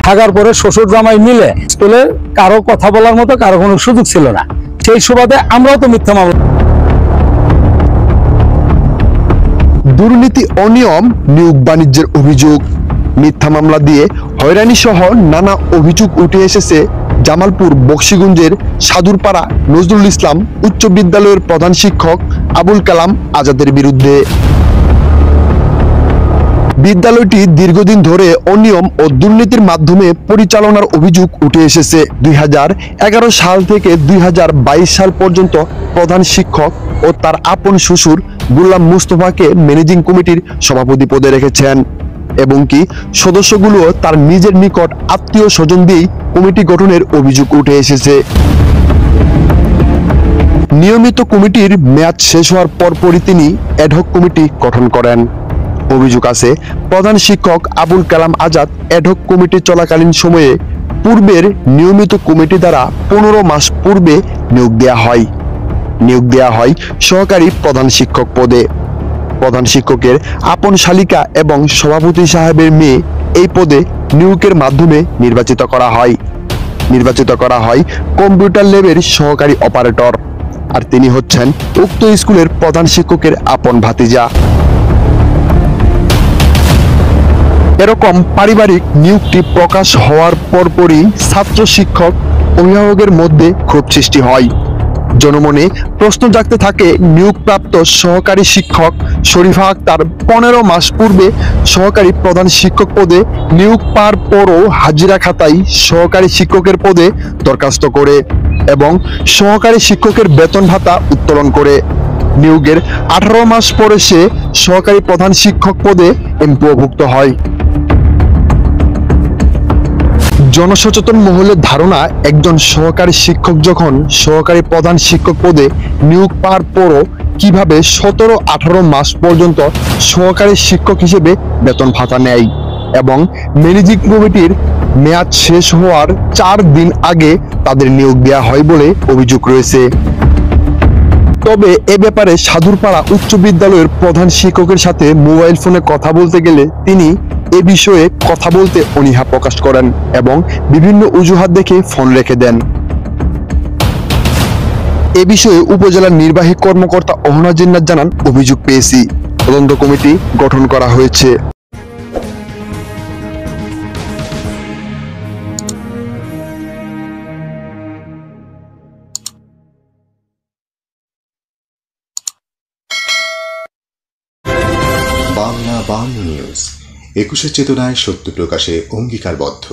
থাকার পরে শ্বশুর জামাই মিলে স্কুলে কারো কথা বলার মতো কারো কোনো সুযোগ ছিল না। সেই সুবাদে আমরাও তো মিথ্যা মামলা। দুর্নীতি, অনিয়ম, নিয়োগ বাণিজ্যের অভিযোগ, মিথ্যা মামলা দিয়ে হয়রানি সহ নানা অভিযোগ উঠে এসেছে জামালপুর বক্সিগঞ্জের সাদুরপাড়া নজরুল ইসলাম উচ্চ বিদ্যালয়ের প্রধান শিক্ষক আবুল কালাম আজাদের বিরুদ্ধে। বিদ্যালয়টি দীর্ঘদিন ধরে অনিয়ম ও দুর্নীতির মাধ্যমে পরিচালনার অভিযোগ উঠে এসেছে। 2011 সাল থেকে 2022 সাল পর্যন্ত প্রধান শিক্ষক ও তার আপন শ্বশুর গোলাম মুস্তফাকে ম্যানেজিং কমিটির সভাপতি পদে রেখেছেন এবং কি সদস্যগুলো তার নিজের নিকট আত্মীয় স্বজন দিয়েই কমিটি গঠনের অভিযোগ উঠে এসেছে। নিয়মিত কমিটির মেয়াদ শেষ হওয়ার পরপরই তিনি অ্যাডহক কমিটি গঠন করেন। অভিযোগ আছে প্রধান শিক্ষক আবুল কালাম আজাদ অ্যাডহক কমিটি চলাকালীন সময়ে পূর্বের নিয়মিত কমিটি দ্বারা 15 মাস পূর্বে নিয়োগ দেয়া হয় সহকারী প্রধান শিক্ষক পদে। প্রধান শিক্ষকের আপন শালিকা এবং সভাপতি সাহেবের মেয়ে এই পদে নিয়োগের মাধ্যমে নির্বাচিত করা হয় কম্পিউটার ল্যাবের সহকারী অপারেটর। আর তিনি হচ্ছেন উক্ত স্কুলের প্রধান শিক্ষকের আপন ভাতিজা। এরকম পারিবারিক নিয়োগটি প্রকাশ হওয়ার পরপরই ছাত্র, শিক্ষক, অভিভাবকের মধ্যে ক্ষোভ সৃষ্টি হয়। জনমনে প্রশ্ন জাগতে থাকে, নিয়োগপ্রাপ্ত সহকারী শিক্ষক শরীফা আক্তার 15 মাস পূর্বে সহকারী প্রধান শিক্ষক পদে নিয়োগ পাওয়ার পরও হাজিরা খাতায় সহকারী শিক্ষকের পদে দরখাস্ত করে এবং সহকারী শিক্ষকের বেতন ভাতা উত্তোলন করে। নিয়োগের 18 মাস পরে সে সহকারী প্রধান শিক্ষক পদে এমপিওভুক্ত হয়। জনসচেতন মহলের ধারণা, একজন সহকারী শিক্ষক যখন সহকারী প্রধান শিক্ষক পদে নিয়োগ পাওয়ার পরও কিভাবে 17-18 মাস পর্যন্ত সহকারী শিক্ষক হিসেবে বেতন ভাতা নেয় এবং ম্যানেজিং কমিটির মেয়াদ শেষ হওয়ার 4 দিন আগে তাদের নিয়োগ দেওয়া হয় বলে অভিযোগ রয়েছে। তবে এ ব্যাপারে সাদুরপাড়া উচ্চ বিদ্যালয়ের প্রধান শিক্ষকের সাথে মোবাইল ফোনে কথা বলতে গেলে তিনি এ বিষয়ে কথা বলতে অনীহা প্রকাশ করেন এবং বিভিন্ন অজুহাত দেখে ফোন রেখে দেন। এ বিষয়ে উপজেলার নির্বাহী কর্মকর্তা অহনা জিন্নাত জানান, অভিযোগ পেয়েছি, তদন্ত কমিটি গঠন করা হয়েছে। বাংলা নিউজ 21 চেতনায় সত্য প্রকাশে অঙ্গীকারবদ্ধ।